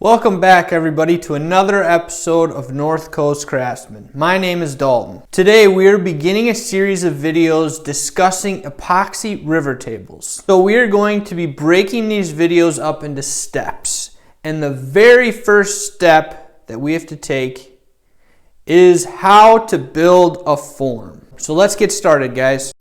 Welcome back everybody to another episode of North Coast Craftsmen. My name is Dalton. Today we are beginning a series of videos discussing epoxy river tables. So we are going to be breaking these videos up into steps. And the very first step that we have to take is how to build a form. So let's get started, guys.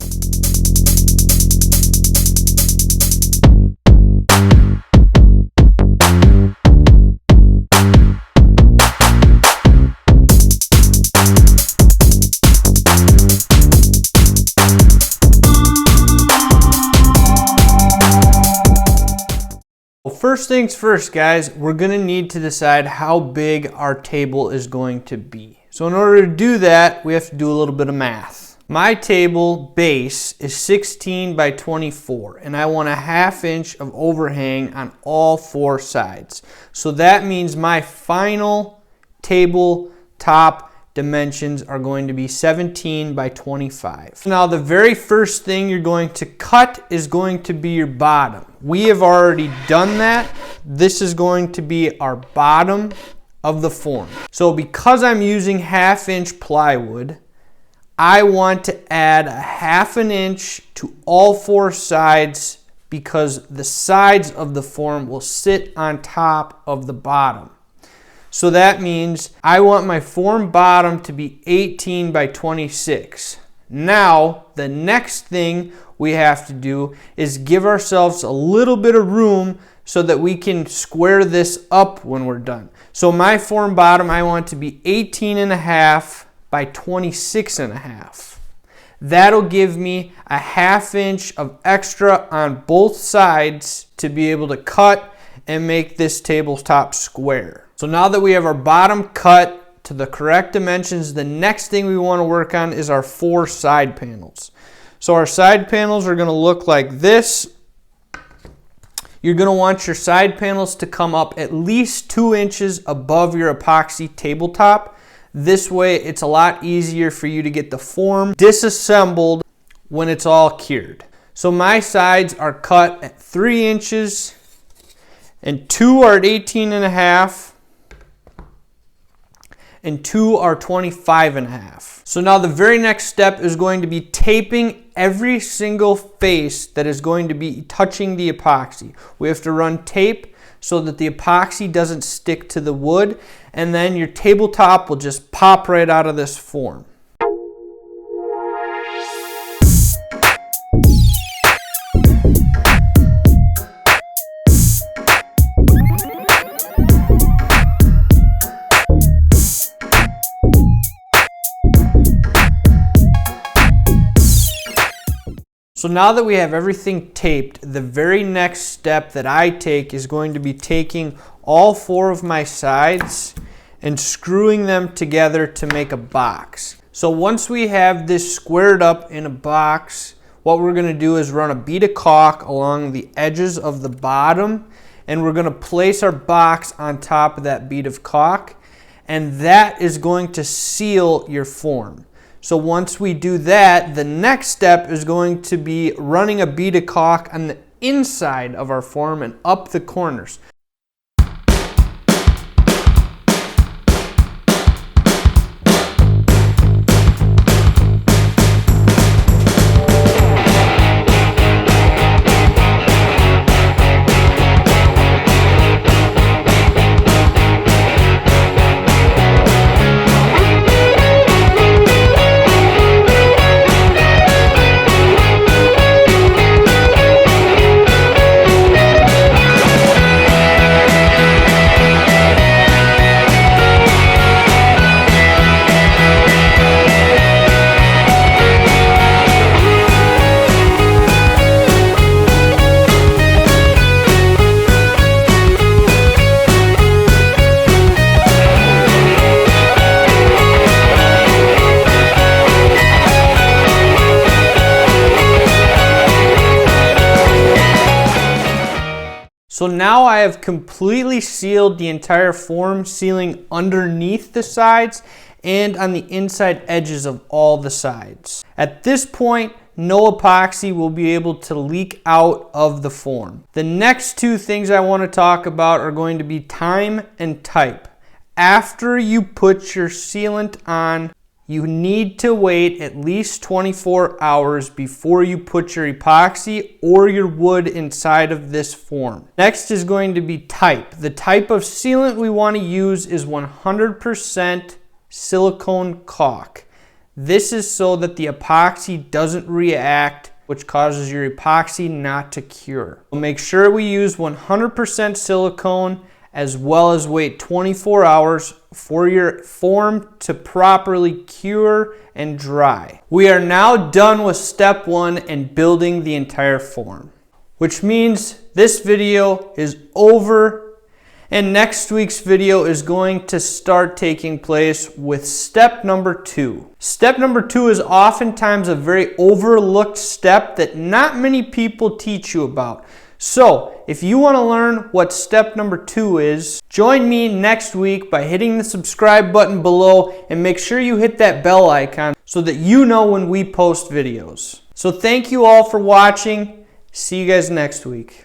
First things first, guys, we're going to need to decide how big our table is going to be. So in order to do that, we have to do a little bit of math. My table base is 16 by 24, and I want a 1/2 inch of overhang on all four sides. So that means my final table top dimensions are going to be 17 by 25. Now the very first thing you're going to cut is going to be your bottom. We have already done that. This is going to be our bottom of the form. So because I'm using 1/2 inch plywood, I want to add a 1/2 inch to all four sides because the sides of the form will sit on top of the bottom. So that means I want my form bottom to be 18 by 26. Now, the next thing we have to do is give ourselves a little bit of room so that we can square this up when we're done. So my form bottom, I want to be 18.5 by 26.5. That'll give me a 1/2 inch of extra on both sides to be able to cut and make this tabletop square. So now that we have our bottom cut to the correct dimensions, the next thing we want to work on is our four side panels. So our side panels are going to look like this. You're going to want your side panels to come up at least 2 inches above your epoxy tabletop. This way it's a lot easier for you to get the form disassembled when it's all cured. So my sides are cut at 3 inches and 2 are at 18.5. and 2 are 25.5. So now the very next step is going to be taping every single face that is going to be touching the epoxy. We have to run tape so that the epoxy doesn't stick to the wood, and then your tabletop will just pop right out of this form. So now that we have everything taped, the very next step that I take is going to be taking all four of my sides and screwing them together to make a box. So once we have this squared up in a box, what we're going to do is run a bead of caulk along the edges of the bottom, and we're going to place our box on top of that bead of caulk, and that is going to seal your form. So once we do that, the next step is going to be running a bead of caulk on the inside of our form and up the corners. So now I have completely sealed the entire form, sealing underneath the sides and on the inside edges of all the sides. At this point, no epoxy will be able to leak out of the form. The next two things I want to talk about are going to be time and type. After you put your sealant on, you need to wait at least 24 hours before you put your epoxy or your wood inside of this form. Next is going to be type. The type of sealant we want to use is 100% silicone caulk. This is so that the epoxy doesn't react, which causes your epoxy not to cure. We'll make sure we use 100% silicone, as well as wait 24 hours for your form to properly cure and dry. We are now done with step 1 and building the entire form, which means this video is over, and next week's video is going to start taking place with step number 2. Step number 2 is oftentimes a very overlooked step that not many people teach you about. So, if you want to learn what step number 2 is, join me next week by hitting the subscribe button below, and make sure you hit that bell icon so that you know when we post videos. So thank you all for watching. See you guys next week.